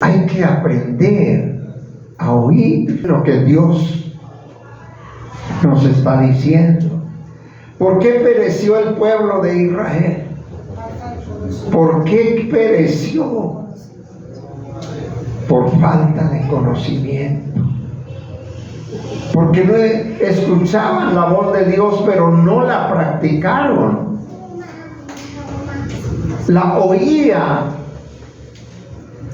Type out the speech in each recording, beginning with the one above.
Hay que aprender a oír lo que Dios nos está diciendo. ¿Por qué pereció el pueblo de Israel? ¿Por qué pereció? Por falta de conocimiento. Porque no escuchaban la voz de Dios, pero no la practicaron. La oía.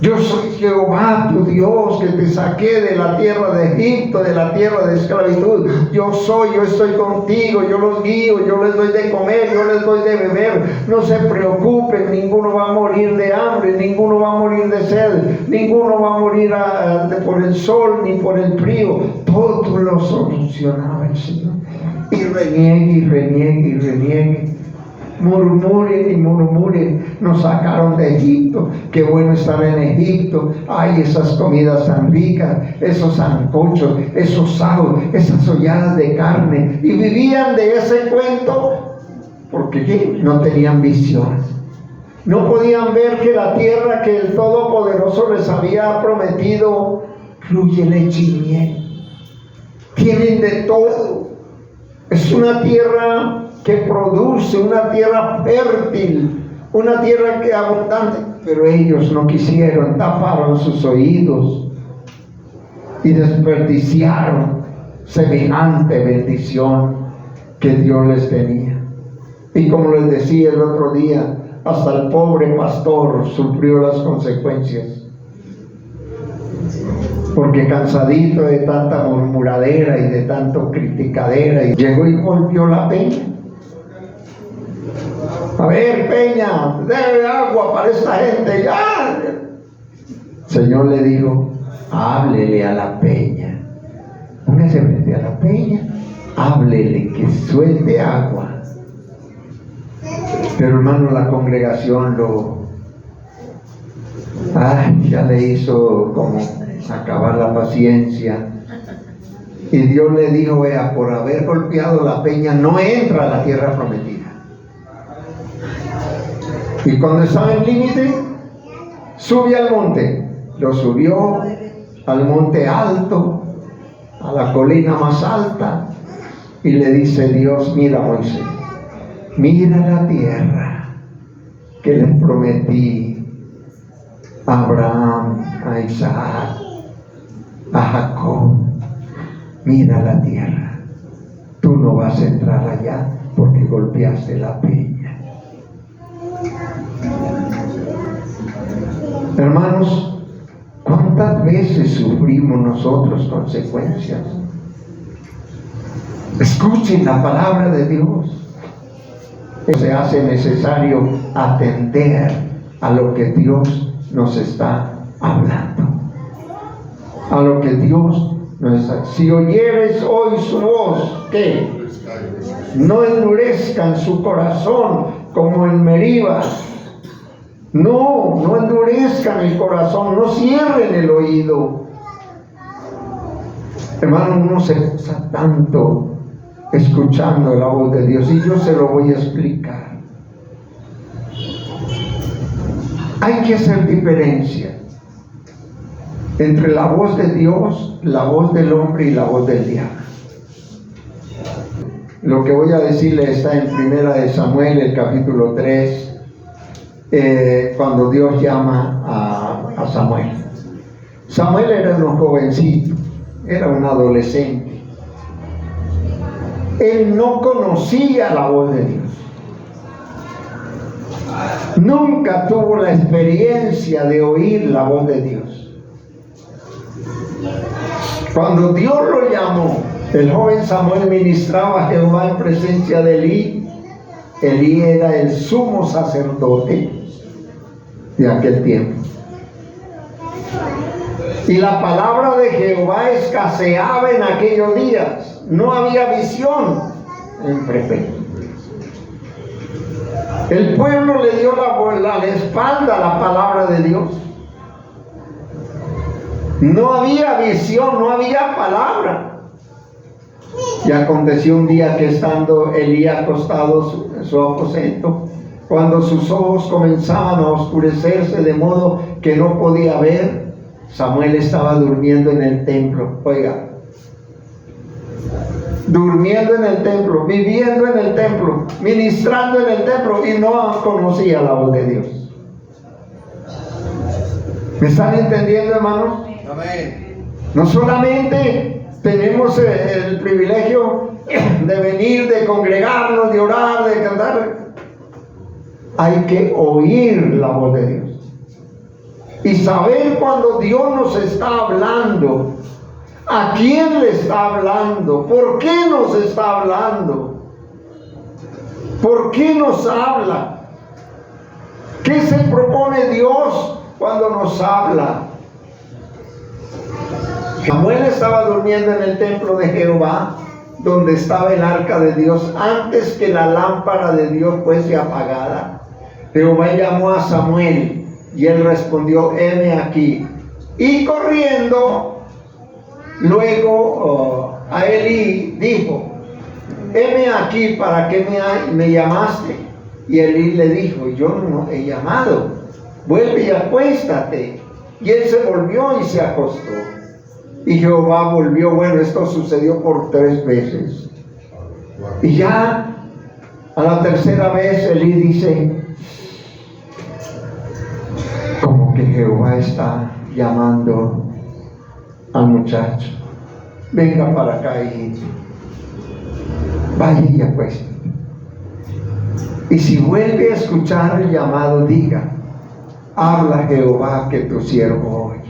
Yo soy Jehová tu Dios, que te saqué de la tierra de Egipto, de la tierra de esclavitud. Yo estoy contigo, yo los guío, yo les doy de comer, yo les doy de beber. No se preocupen, ninguno va a morir de hambre, ninguno va a morir de sed, ninguno va a morir por el sol ni por el frío. Todo lo solucionaba el Señor. Y reniegue. Murmuren y murmuren. Nos sacaron de Egipto, qué bueno estar en Egipto. Ay, esas comidas tan ricas, esos sancochos, esos sajos, esas holladas de carne. Y vivían de ese cuento porque no tenían visión. No podían ver que la tierra que el Todopoderoso les había prometido fluye leche y miel. Tienen de todo. Es una tierra que produce, una tierra fértil, una tierra que abundante, pero ellos no quisieron, taparon sus oídos y desperdiciaron semejante bendición que Dios les tenía. Y como les decía el otro día, hasta el pobre pastor sufrió las consecuencias, porque cansadito de tanta murmuradera y de tanto criticadera, y llegó y golpeó la peña. A ver, peña, debe agua para esta gente ya. El Señor le dijo: háblele a la peña, póngase frente a la peña, háblele que suelte agua. Pero hermano, la congregación ya le hizo como acabar la paciencia. Y Dios le dijo: vea, por haber golpeado la peña no entra a la tierra prometida. Y cuando estaba en límite, sube al monte. Lo subió al monte alto, a la colina más alta, y le dice Dios: mira, Moisés, mira la tierra que les prometí a Abraham, a Isaac, a Jacob. Mira la tierra. Tú no vas a entrar allá porque golpeaste la peña. Hermanos, ¿cuántas veces sufrimos nosotros consecuencias? Escuchen la palabra de Dios. Se hace necesario atender a lo que Dios nos está hablando, a lo que Dios nos está. Si oyeres hoy su voz, ¿qué? No endurezcan su corazón como en Meriba. No endurezcan el corazón, no cierren el oído. Hermano, uno se goza tanto escuchando la voz de Dios, y yo se lo voy a explicar. Hay que hacer diferencia entre la voz de Dios, la voz del hombre y la voz del diablo. Lo que voy a decirle está en 1 de Samuel, el capítulo 3, cuando Dios llama a Samuel. Samuel era un jovencito, era un adolescente. Él no conocía la voz de Dios. Nunca tuvo la experiencia de oír la voz de Dios. Cuando Dios lo llamó, el joven Samuel ministraba a Jehová en presencia de Elí. Elí era el sumo sacerdote de aquel tiempo. Y la palabra de Jehová escaseaba en aquellos días. No había visión en prefecto. El pueblo le dio la espalda a la palabra de Dios. No había visión, no había palabra. Y aconteció un día que, estando Elí acostado en su aposento, cuando sus ojos comenzaban a oscurecerse de modo que no podía ver, Samuel estaba durmiendo en el templo, oiga, durmiendo en el templo, viviendo en el templo, ministrando en el templo, y no conocía la voz de Dios. ¿Me están entendiendo, hermanos? Amén. No solamente tenemos el privilegio de venir, de congregarnos, de orar, de cantar, hay que oír la voz de Dios y saber cuando Dios nos está hablando, a quién le está hablando, por qué nos está hablando, por qué nos habla, qué se propone Dios cuando nos habla. Samuel estaba durmiendo en el templo de Jehová, donde estaba el arca de Dios, antes que la lámpara de Dios fuese apagada. Jehová llamó a Samuel y él respondió: heme aquí. Y corriendo luego a Elí dijo: heme aquí, ¿para qué me llamaste? Y Elí le dijo: yo no he llamado, vuelve y acuéstate. Y él se volvió y se acostó. Y Jehová volvió. Bueno, esto sucedió por 3 veces. Y ya a la tercera vez Elí dice: como que Jehová está llamando al muchacho, venga para acá y vaya y acuéstate. Y si vuelve a escuchar el llamado, diga: habla Jehová, que tu siervo oye.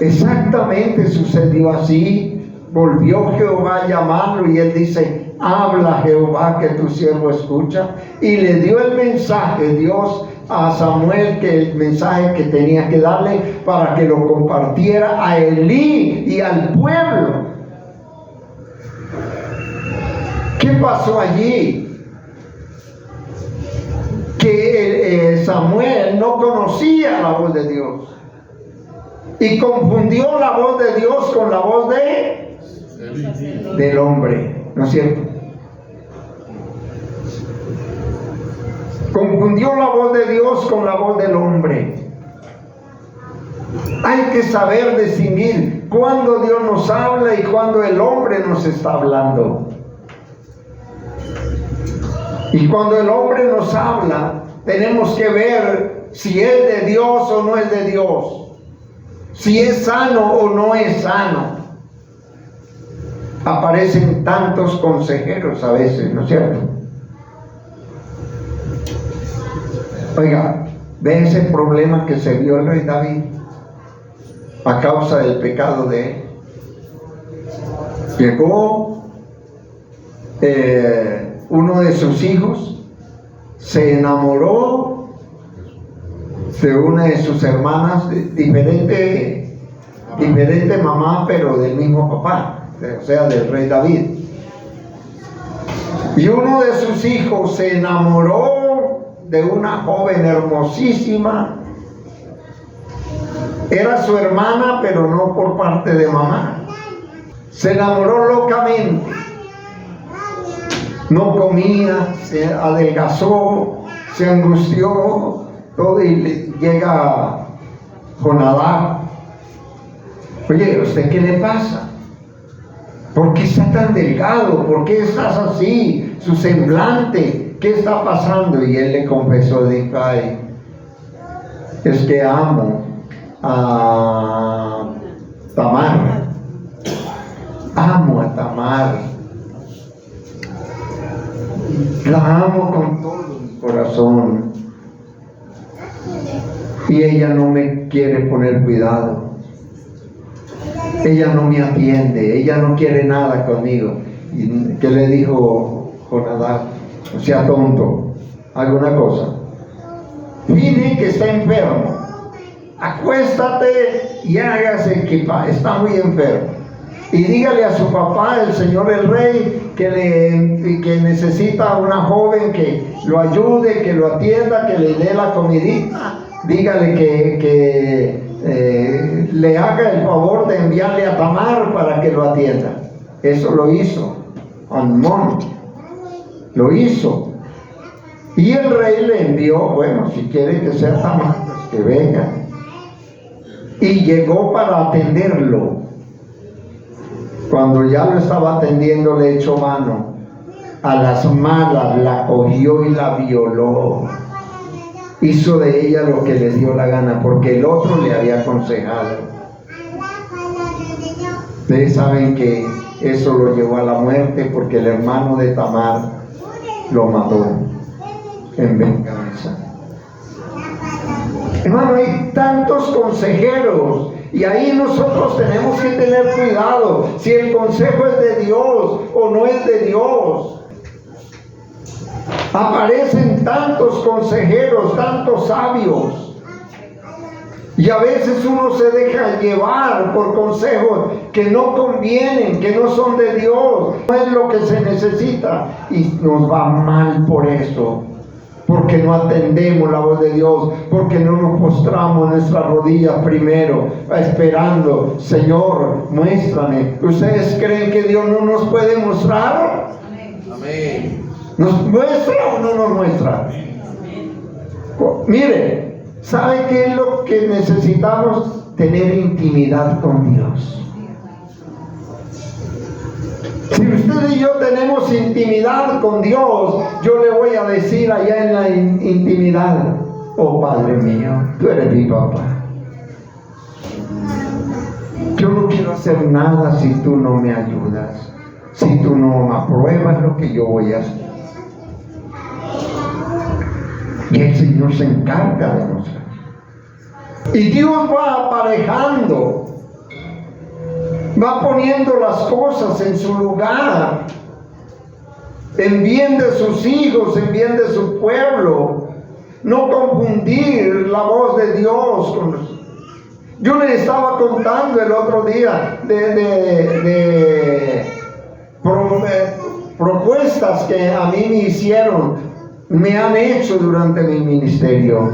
Exactamente sucedió así. Volvió Jehová a llamarlo y él dice: habla Jehová, que tu siervo escucha. Y le dio el mensaje Dios a Samuel, que el mensaje que tenía que darle para que lo compartiera a Elí y al pueblo. ¿Qué pasó allí? Que Samuel no conocía la voz de Dios y confundió la voz de Dios con la voz del hombre, ¿no es cierto? Confundió la voz de Dios con la voz del hombre. Hay que saber distinguir cuando Dios nos habla y cuando el hombre nos está hablando. Y cuando el hombre nos habla, tenemos que ver si es de Dios o no es de Dios, si es sano o no es sano. Aparecen tantos consejeros a veces, ¿no es cierto? Oiga, ve ese problema que se vio el rey David a causa del pecado de él. Llegó uno de sus hijos, se enamoró de una de sus hermanas, diferente mamá, pero del mismo papá, o sea, del rey David. Y uno de sus hijos se enamoró de una joven hermosísima. Era su hermana, pero no por parte de mamá. Se enamoró locamente. No comía, se adelgazó, se angustió, todo, y llega Jonadab. Oye, ¿usted qué le pasa? ¿Por qué está tan delgado? ¿Por qué estás así? Su semblante, ¿qué está pasando? Y él le confesó, dijo: ay, es que amo a Tamar. Amo a Tamar. La amo con todo mi corazón. Y ella no me quiere poner cuidado. Ella no me atiende. Ella no quiere nada conmigo. ¿Y qué le dijo Jonadab? O sea, tonto. ¿Alguna cosa? Dile que está enfermo. Acuéstate y hágase que está muy enfermo. Y dígale a su papá, el señor el rey, que necesita una joven que lo ayude, que lo atienda, que le dé la comidita. Dígale que le haga el favor de enviarle a Tamar para que lo atienda. Eso lo hizo Amnón. Lo hizo. Y el rey le envió: bueno, si quiere que sea Tamar, pues que venga. y llegó para atenderlo. Cuando ya lo estaba atendiendo, le echó mano. A las malas la cogió y la violó. Hizo de ella lo que le dio la gana, porque el otro le había aconsejado. Ustedes saben que eso lo llevó a la muerte, porque el hermano de Tamar lo mató en venganza. Hermano, hay tantos consejeros, y ahí nosotros tenemos que tener cuidado si el consejo es de Dios o no es de Dios. Aparecen tantos consejeros, tantos sabios, y a veces uno se deja llevar por consejos que no convienen, que no son de Dios, no es lo que se necesita, y nos va mal por eso, porque no atendemos la voz de Dios, porque no nos postramos en nuestras rodillas primero, esperando, Señor, muéstrame. ¿Ustedes creen que Dios no nos puede mostrar? Amén. ¿Nos muestra o no nos muestra? Mire, ¿sabe qué es lo que necesitamos? Tener intimidad con Dios. Si usted y yo tenemos intimidad con Dios, yo le voy a decir allá en la intimidad: oh Padre mío, tú eres mi papá. Yo no quiero hacer nada si tú no me ayudas, si tú no apruebas lo que yo voy a hacer. Y el Señor se encarga de nosotros. Y Dios va aparejando, va poniendo las cosas en su lugar, en bien de sus hijos, en bien de su pueblo. No confundir la voz de Dios con los... Yo les estaba contando el otro día de propuestas que a mí me hicieron, me han hecho durante mi ministerio.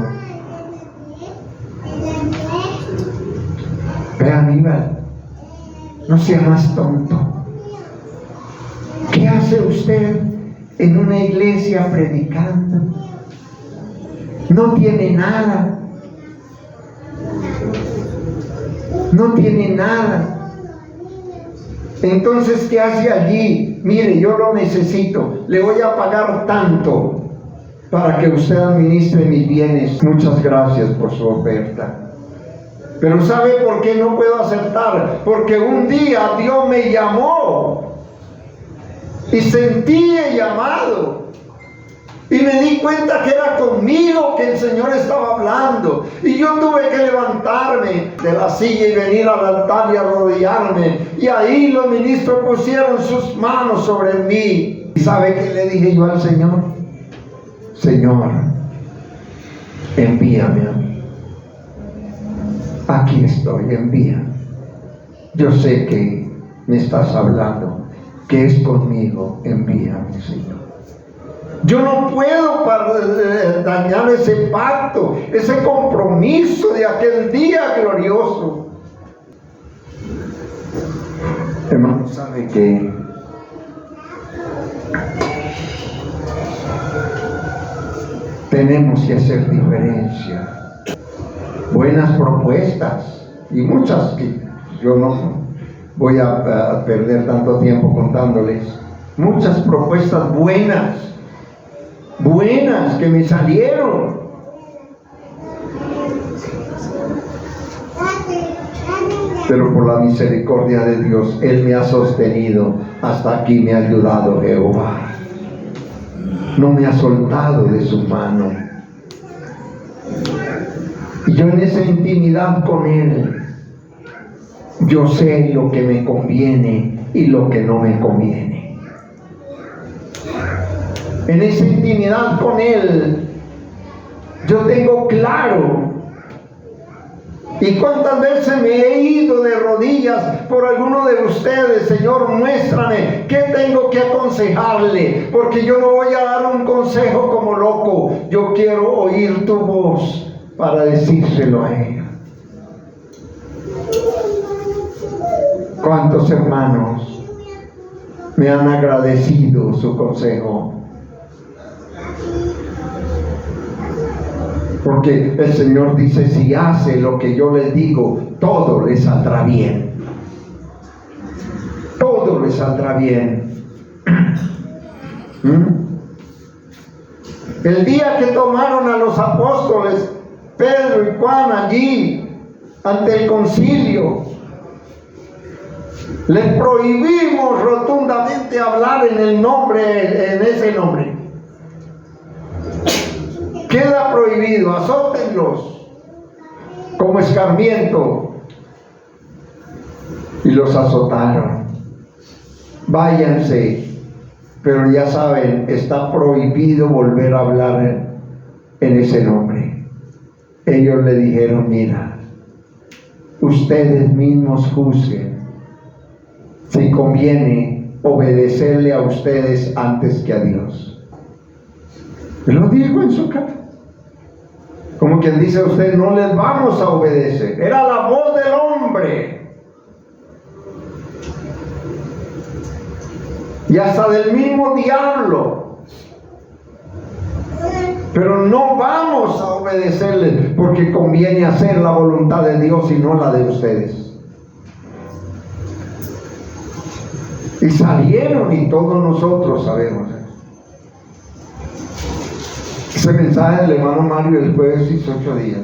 Vean, Aníbal, no sea más tonto. ¿Qué hace usted en una iglesia predicando? No tiene nada. No tiene nada. Entonces, ¿qué hace allí? Mire, yo lo necesito. Le voy a pagar tanto para que usted administre mis bienes. Muchas gracias por su oferta. Pero ¿sabe por qué no puedo aceptar? Porque un día Dios me llamó y sentí el llamado y me di cuenta que era conmigo que el Señor estaba hablando, y yo tuve que levantarme de la silla y venir al altar y arrodillarme, y ahí los ministros pusieron sus manos sobre mí. ¿Y sabe qué le dije yo al Señor? Señor, envíame a mí. Aquí estoy, envía. Yo sé que me estás hablando, que es conmigo, envíame, Señor. Yo no puedo dañar ese pacto, ese compromiso de aquel día glorioso. Hermano, ¿sabe qué? Tenemos que hacer diferencia. Buenas propuestas, y muchas que yo no voy a perder tanto tiempo contándoles. Muchas propuestas buenas que me salieron. Pero por la misericordia de Dios, Él me ha sostenido. Hasta aquí me ha ayudado Jehová. No me ha soltado de su mano. Y yo en esa intimidad con Él, yo sé lo que me conviene y lo que no me conviene. En esa intimidad con Él, yo tengo claro. Y cuántas veces me he ido de rodillas por alguno de ustedes: Señor, muéstrame qué tengo que aconsejarle, porque yo no voy a dar un consejo como loco. Yo quiero oír tu voz para decírselo a ella. ¿Cuántos hermanos me han agradecido su consejo? Porque el Señor dice, si hace lo que yo les digo, todo le saldrá bien. Todo le saldrá bien. El día que tomaron a los apóstoles, Pedro y Juan allí, ante el concilio, les prohibimos rotundamente hablar en ese nombre. Queda prohibido, azótenlos como escarmiento. Y los azotaron. Váyanse. Pero ya saben, está prohibido volver a hablar en ese nombre. Ellos le dijeron, mira, ustedes mismos juzguen si conviene obedecerle a ustedes antes que a Dios. Lo dijo en su cara. Como quien dice a usted, no les vamos a obedecer. Era la voz del hombre. Y hasta del mismo diablo. Pero no vamos a obedecerles porque conviene hacer la voluntad de Dios y no la de ustedes. Y salieron, y todos nosotros sabemos. Ese mensaje del hermano Mario el jueves hizo 8 días.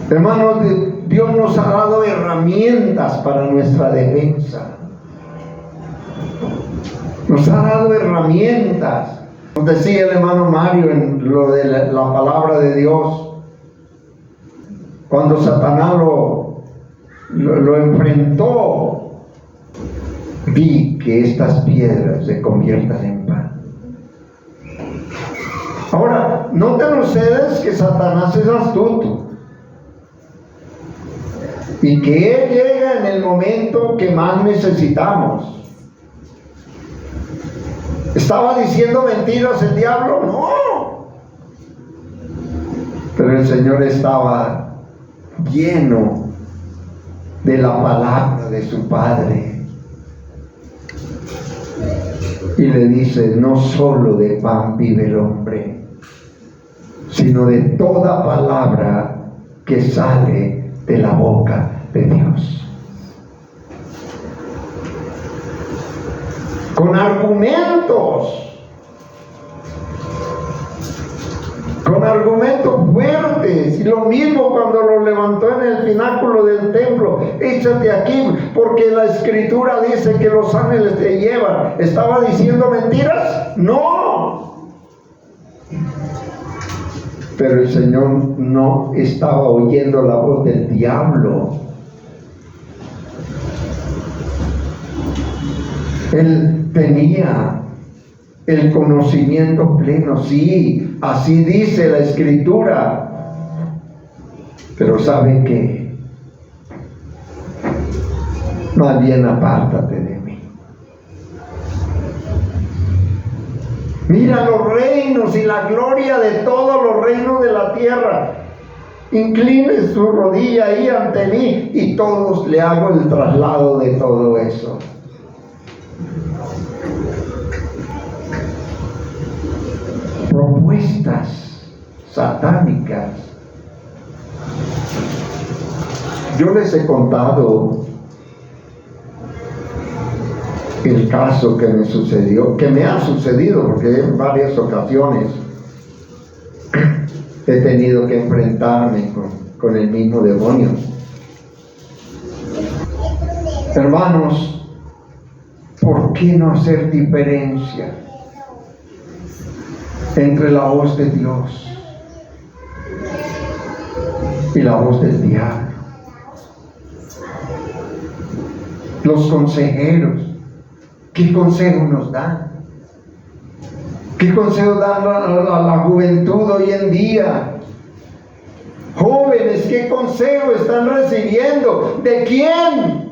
Hermanos, Dios nos ha dado herramientas para nuestra defensa. Nos ha dado herramientas. Nos decía el hermano Mario en lo de la palabra de Dios. Cuando Satanás lo enfrentó, vi que estas piedras se conviertan en pan. Ahora, noten ustedes que Satanás es astuto y que él llega en el momento que más necesitamos. ¿Estaba diciendo mentiras el diablo? No. Pero el Señor estaba lleno de la palabra de su Padre. Y le dice, no solo de pan vive el hombre, sino de toda palabra que sale de la boca de Dios. Con argumentos fuertes. Y lo mismo cuando lo levantó en el pináculo del templo, échate aquí porque la escritura dice que los ángeles te llevan. ¿Estaba diciendo mentiras? No. Pero el Señor no estaba oyendo la voz del diablo. Él tenía el conocimiento pleno. Sí, así dice la escritura. Pero ¿sabe qué? Más bien apártate de mí. Mira los reinos y la gloria de todos los reinos de la tierra. Incline su rodilla ahí ante mí y todos le hago el traslado de todo eso. Propuestas satánicas. Yo les he contado el caso que me sucedió, que me ha sucedido, porque en varias ocasiones he tenido que enfrentarme con el mismo demonio. Hermanos, ¿por qué no hacer diferencia entre la voz de Dios y la voz del diablo? Los consejeros, ¿qué consejo nos dan? ¿Qué consejo dan a la juventud hoy en día? Jóvenes, ¿qué consejo están recibiendo? ¿De quién?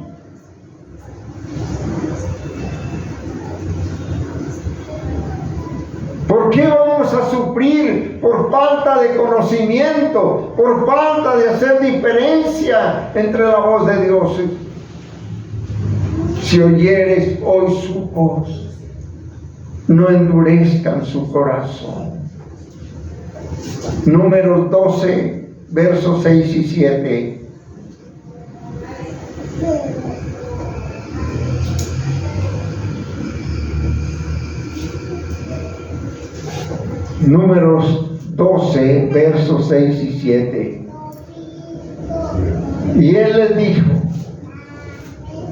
¿Por qué vamos a sufrir por falta de conocimiento, por falta de hacer diferencia entre la voz de Dios? Si oyeres hoy su voz, no endurezcan su corazón. Números 12, versos 6 y 7. Números 12, versos 6 y 7. Y él les dijo: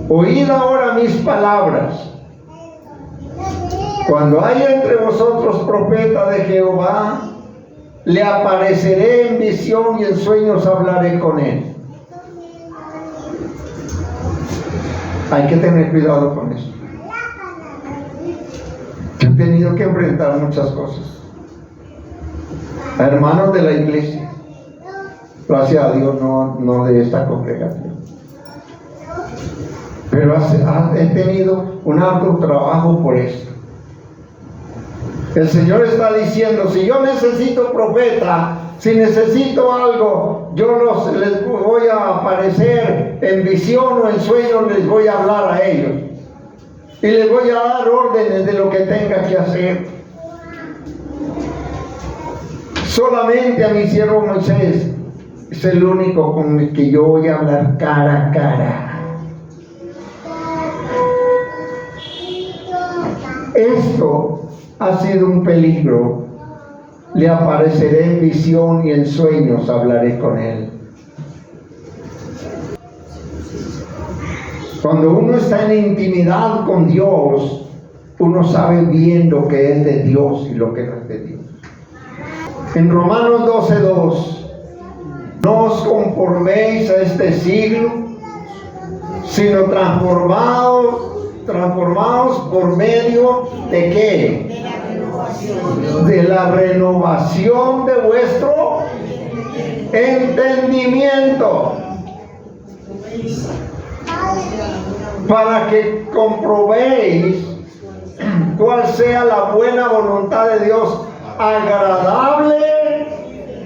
oíd ahora mis palabras. Cuando haya entre vosotros profeta de Jehová, le apareceré en visión y en sueños hablaré con él. Hay que tener cuidado con eso. Yo he tenido que enfrentar muchas cosas. A hermanos de la iglesia, gracias a Dios no de esta congregación, pero he tenido un arduo trabajo por esto. El Señor está diciendo: si yo necesito profeta, si necesito algo, yo les voy a aparecer en visión o en sueños, les voy a hablar a ellos y les voy a dar órdenes de lo que tenga que hacer. Solamente a mi siervo Moisés es el único con el que yo voy a hablar cara a cara. Esto ha sido un peligro. Le apareceré en visión y en sueños hablaré con él. Cuando uno está en intimidad con Dios, uno sabe bien lo que es de Dios y lo que no es de Dios. En Romanos 12:2, no os conforméis a este siglo, sino transformaos por medio de ¿qué? De la renovación de vuestro entendimiento, para que comprobéis cuál sea la buena voluntad de Dios, agradable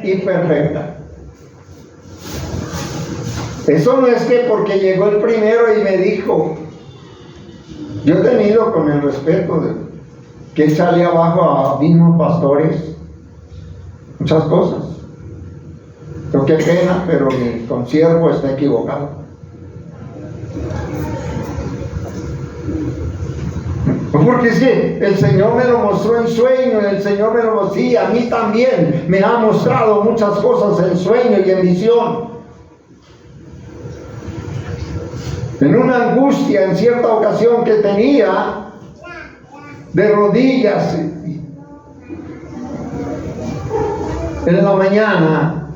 y perfecta. Eso no es que porque llegó el primero y me dijo. Yo he tenido, con el respeto de que echarle abajo a mismos pastores muchas cosas. Pero qué pena, pero mi consiervo está equivocado. Porque sí, el Señor me lo mostró en sueño, el Señor me lo mostró, sí, a mí también me ha mostrado muchas cosas en sueño y en visión. En una angustia en cierta ocasión que tenía, de rodillas en la mañana: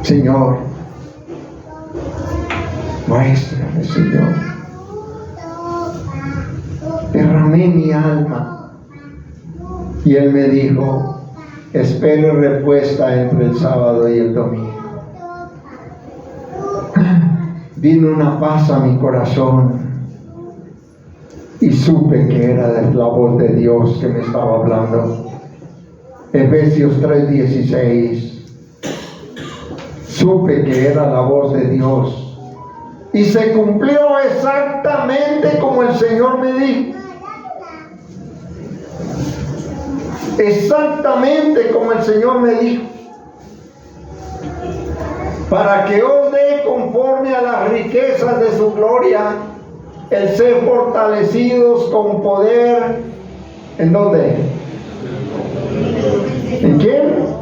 Señor, muéstrame, Señor. Derramé mi alma. Y Él me dijo: espero respuesta entre el sábado y el domingo. Vino una paz a mi corazón y supe que era la voz de Dios que me estaba hablando. Efesios 3:16. Supe que era la voz de Dios y se cumplió exactamente como el Señor me dijo. Exactamente como el Señor me dijo. Para que os dé conforme a las riquezas de su gloria el ser fortalecidos con poder. ¿En dónde? ¿En quién?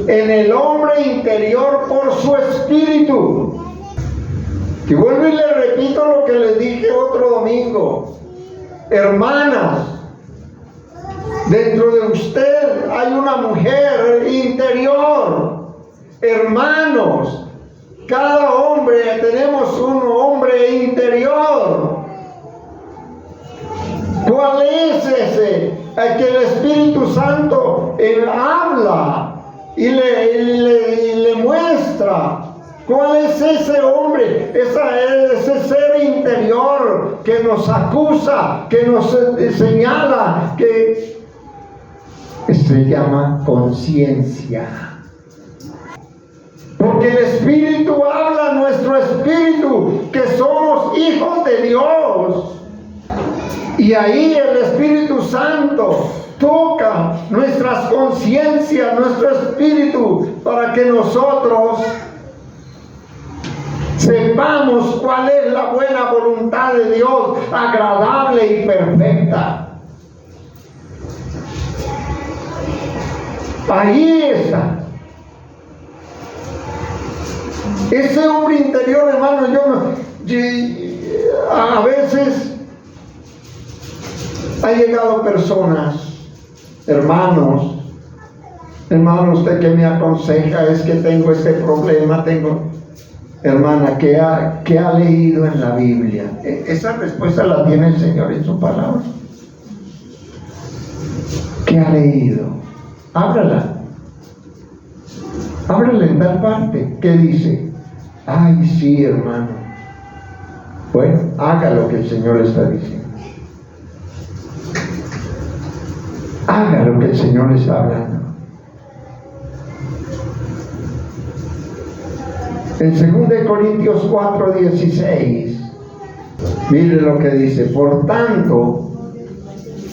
En el hombre interior por su espíritu. Y vuelvo y le repito lo que les dije otro domingo. Hermanas, dentro de usted hay una mujer interior. Hermanos, cada hombre tenemos un hombre interior. ¿Cuál es ese? El que el Espíritu Santo habla y le muestra. ¿Cuál es ese hombre? Ese ser interior que nos acusa, que nos señala, que se llama conciencia. Porque el Espíritu habla a nuestro espíritu que somos hijos de Dios. Y ahí el Espíritu Santo toca nuestras conciencias, nuestro espíritu, para que nosotros sepamos cuál es la buena voluntad de Dios, agradable y perfecta. Ahí está. Ese hombre interior, hermano, a veces ha llegado personas, hermano, usted que me aconseja, es que tengo este problema, hermana, ¿qué ha leído en la Biblia? Esa respuesta la tiene el Señor en su palabra. ¿Qué ha leído? Ábrala en tal parte. ¿Qué dice? Ay, sí, hermano. Bueno, haga lo que el Señor le está diciendo. Haga lo que el Señor le está hablando. En 2 Corintios 4:16, mire lo que dice: por tanto,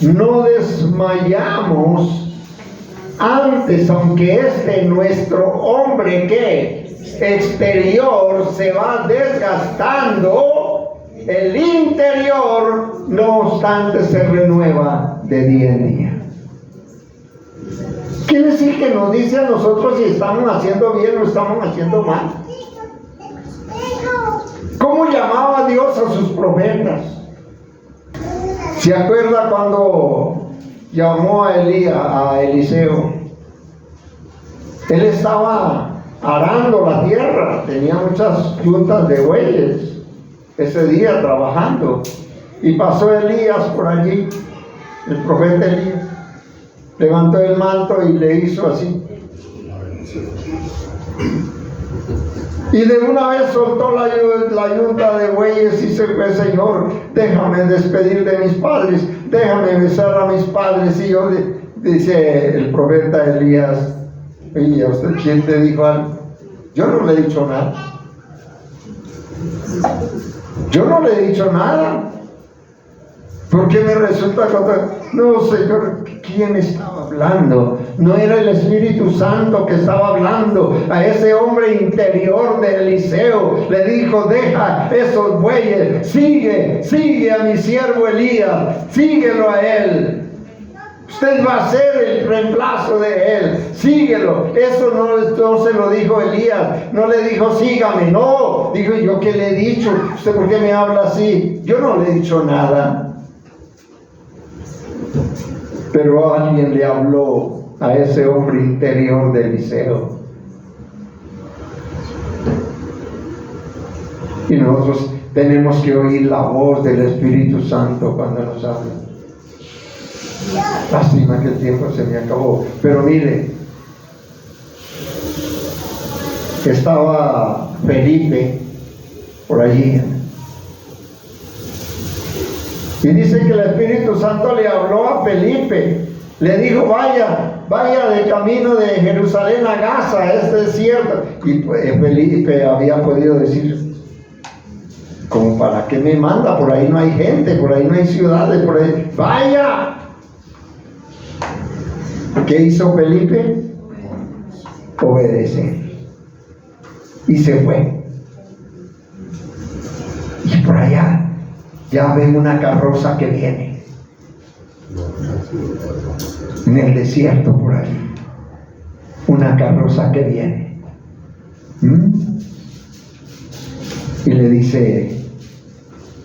no desmayamos antes, aunque nuestro hombre que exterior se va desgastando, el interior, no obstante, se renueva de día en día. Quiere decir que nos dice a nosotros si estamos haciendo bien o estamos haciendo mal. ¿Cómo llamaba Dios a sus profetas? ¿Se acuerda cuando llamó a Eliseo? Él estaba arando la tierra, tenía muchas yuntas de bueyes ese día trabajando, y pasó Elías por allí, el profeta Elías, levantó el manto y le hizo así, y de una vez soltó la yunta de bueyes y se fue: Señor, déjame despedir de mis padres, déjame besar a mis padres. Y yo, dice el profeta Elías: oye, ¿a usted quién te dijo algo? Yo no le he dicho nada. Yo no le he dicho nada. ¿Por qué me resulta que no, Señor? ¿Quién estaba hablando? No era el Espíritu Santo que estaba hablando. A ese hombre interior de Eliseo le dijo: deja esos bueyes, sigue a mi siervo Elías, síguelo a él. Usted va a ser el reemplazo de él, síguelo. Eso no se lo dijo Elías, no le dijo sígame, no, dijo: yo qué le he dicho, ¿usted por qué me habla así? Yo no le he dicho nada. Pero alguien le habló a ese hombre interior de Eliseo. Y nosotros tenemos que oír la voz del Espíritu Santo cuando nos habla. Lástima que el tiempo se me acabó. Pero mire, estaba Felipe por allí. Y dice que el Espíritu Santo le habló a Felipe. Le dijo: vaya de camino de Jerusalén a Gaza, es desierto. Y Felipe había podido decir: ¿como para qué me manda? Por ahí no hay gente, por ahí no hay ciudades, por ahí. ¡Vaya! ¿Qué hizo Felipe? Obedecer. Y se fue. Y por allá ya ven una carroza que viene en el desierto por ahí. Una carroza que viene. Y le dice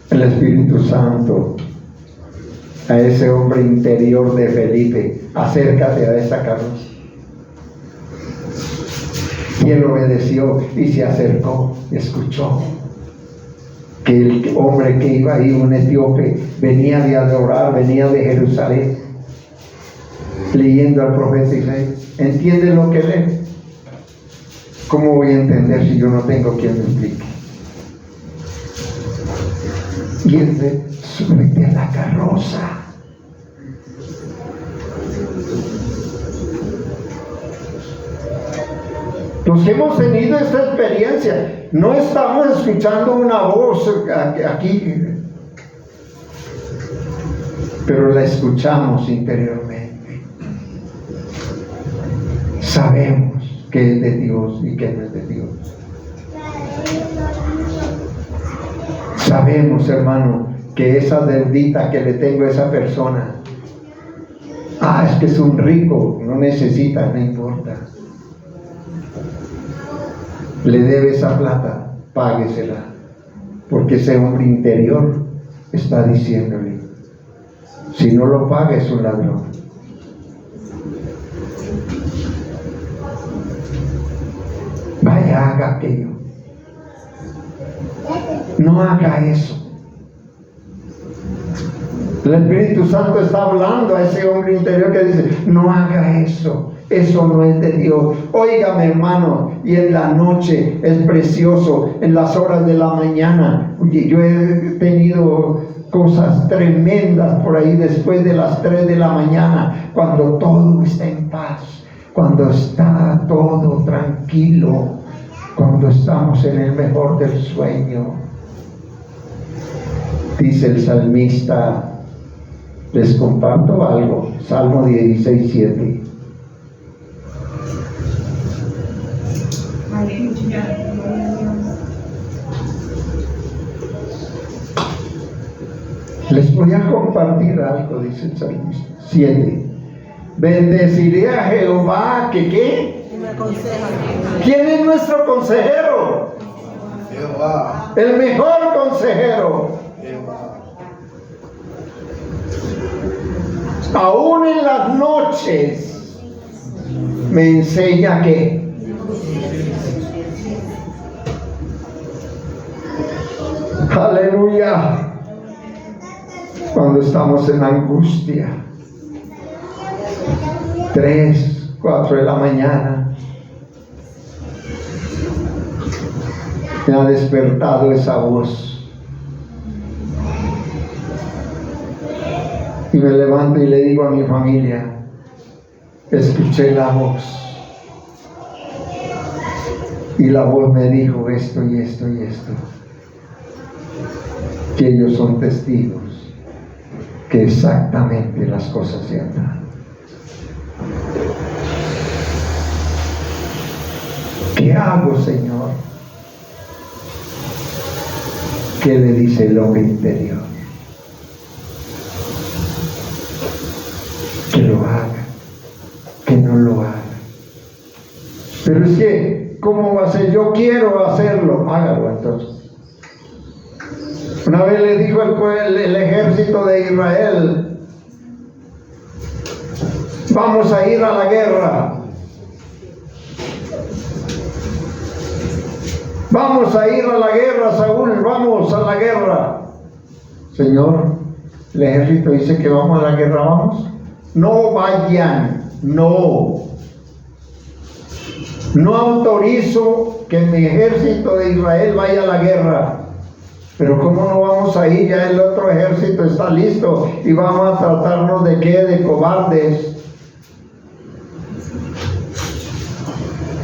el Espíritu Santo a ese hombre interior de Felipe: acércate a esta carroza. Y él obedeció y se acercó y escuchó que el hombre que iba ahí, un etíope, venía de adorar, venía de Jerusalén, leyendo al profeta Isaías. ¿Entiende lo que lee? ¿Cómo voy a entender si yo no tengo quien me explique? Y él dice: súbete a la carroza. Los que hemos tenido esta experiencia, no estamos escuchando una voz aquí, pero la escuchamos interiormente. Sabemos que es de Dios y que no es de Dios. Sabemos, hermano, que esa deudita que le tengo a esa persona, es que es un rico, no necesita, no importa. Le debe esa plata, páguesela, porque ese hombre interior está diciéndole, si no lo paga es un ladrón. Vaya, haga aquello. No haga eso. El Espíritu Santo está hablando a ese hombre interior que dice, no haga eso. Eso no es de Dios. Óigame, hermano, y en la noche es precioso, en las horas de la mañana. Yo he tenido cosas tremendas por ahí después de las 3 de la mañana, cuando todo está en paz, cuando está todo tranquilo, cuando estamos en el mejor del sueño. Dice el salmista, les comparto algo, Salmo 16:7. Les voy a compartir algo, dice el salmista. 7. Bendeciré a Jehová, que ¿qué? ¿Quién es nuestro consejero? Jehová. El mejor consejero. Jehová. Aún en las noches me enseña que aleluya. Cuando estamos en angustia, 3, 4 de la mañana, me ha despertado esa voz y me levanto y le digo a mi familia, escuché la voz y la voz me dijo esto y esto y esto, que ellos son testigos que exactamente las cosas se han dado. ¿Qué hago, Señor? ¿Qué le dice el hombre interior? Que lo haga, que no lo haga. Pero es que, ¿cómo va a ser? Yo quiero hacerlo, hágalo entonces. Una vez le dijo el ejército de Israel, vamos a ir a la guerra. Vamos a ir a la guerra, Saúl, vamos a la guerra. Señor, el ejército dice que vamos a la guerra, vamos. No vayan, no. No autorizo que mi ejército de Israel vaya a la guerra. Pero ¿cómo no vamos a ir? Ya el otro ejército está listo y vamos a tratarnos de qué, de cobardes.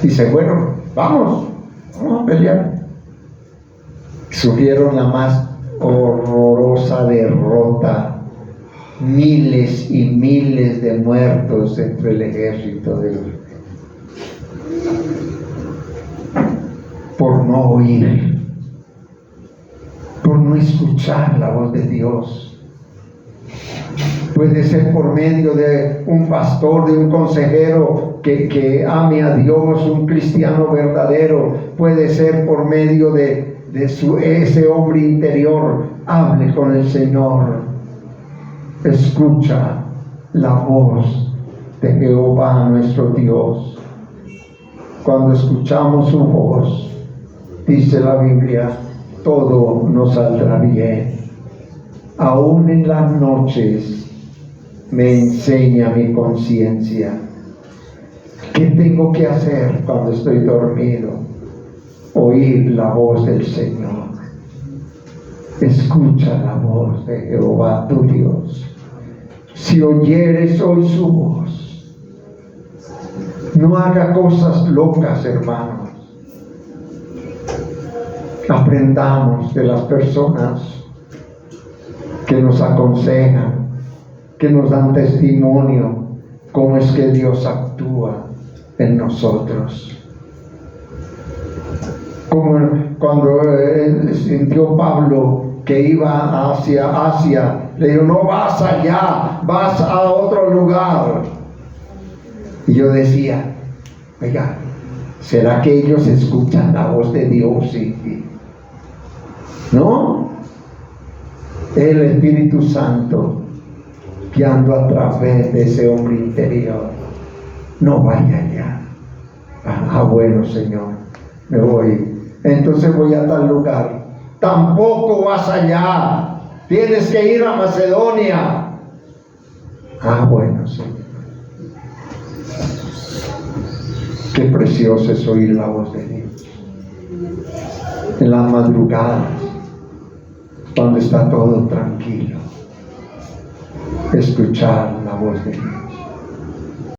Dice, bueno, vamos a pelear. Sufrieron la más horrorosa derrota, miles y miles de muertos entre el ejército de Israel por no oír, por no escuchar la voz de Dios. Puede ser por medio de un pastor, de un consejero que ame a Dios, un cristiano verdadero. Puede ser por medio de ese hombre interior. Hable con el Señor. Escucha la voz de Jehová nuestro Dios. Cuando escuchamos su voz, dice la Biblia, todo nos saldrá bien. Aún en las noches me enseña mi conciencia. ¿Qué tengo que hacer cuando estoy dormido? Oír la voz del Señor. Escucha la voz de Jehová tu Dios. Si oyeres hoy su voz, no haga cosas locas, hermanos. Aprendamos de las personas que nos aconsejan, que nos dan testimonio, cómo es que Dios actúa en nosotros. Como cuando sintió Pablo que iba hacia Asia, le dijo, no vas allá, vas a otro lugar. Y yo decía, oiga, ¿será que ellos escuchan la voz de Dios? ¿No? El Espíritu Santo guiando a través de ese hombre interior. No vaya allá. Bueno, Señor, me voy. Entonces voy a tal lugar. Tampoco vas allá. Tienes que ir a Macedonia. Bueno, Señor. Qué precioso es oír la voz de Dios. En las madrugadas, cuando está todo tranquilo, escuchar la voz de Dios.